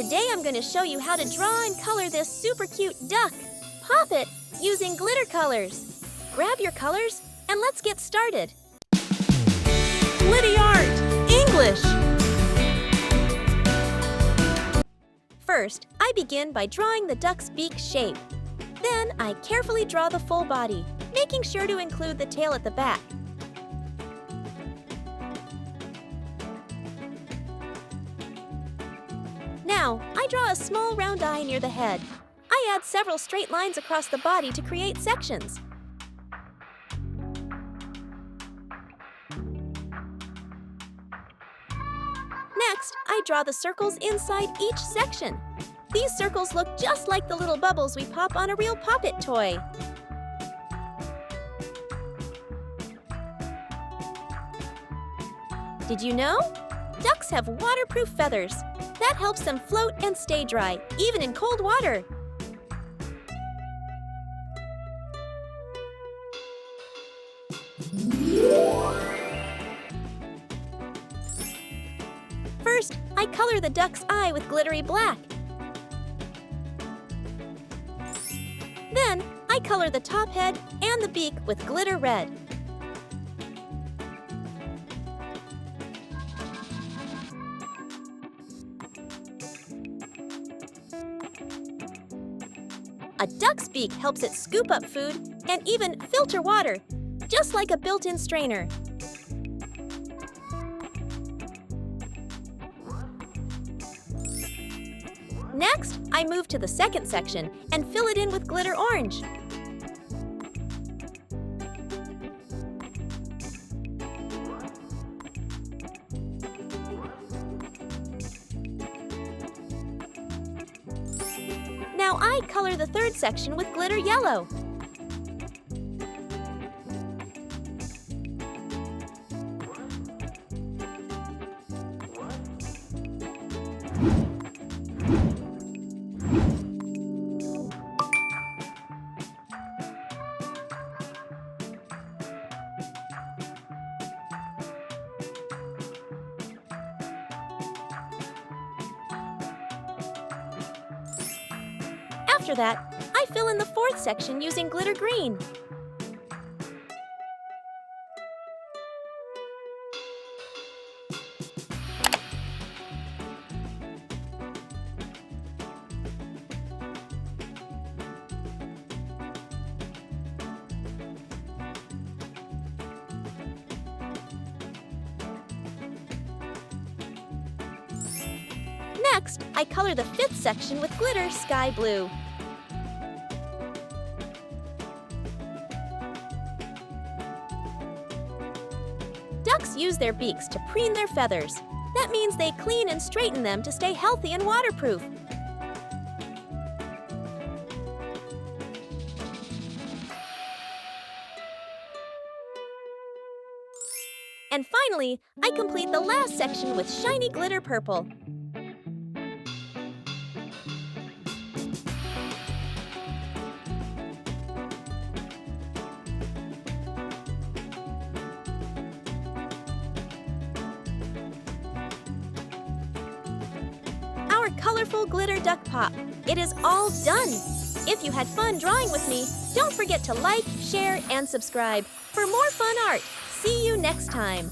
Today I'm going to show you how to draw and color this super cute duck, Poppit, using glitter colors. Grab your colors and let's get started. Glittyartenglish. First, I begin by drawing the duck's beak shape. Then I carefully draw the full body, making sure to include the tail at the back. Now, I draw a small round eye near the head. I add several straight lines across the body to create sections. Next, I draw the circles inside each section. These circles look just like the little bubbles we pop on a real Poppit toy. Did you know? Ducks have waterproof feathers. That helps them float and stay dry, even in cold water. First, I color the duck's eye with glittery black. Then, I color the top head and the beak with glitter red. A duck's beak helps it scoop up food and even filter water, just like a built-in strainer. Next, I move to the second section and fill it in with glitter orange. Now I color the third section with glitter yellow. After that, I fill in the fourth section using glitter green. Next, I color the fifth section with glitter sky blue. Ducks use their beaks to preen their feathers. That means they clean and straighten them to stay healthy and waterproof. And finally, I complete the last section with shiny glitter purple. Our colorful glitter duck pop. It is all done. If you had fun drawing with me, don't forget to like, share, and subscribe for more fun art. See you next time.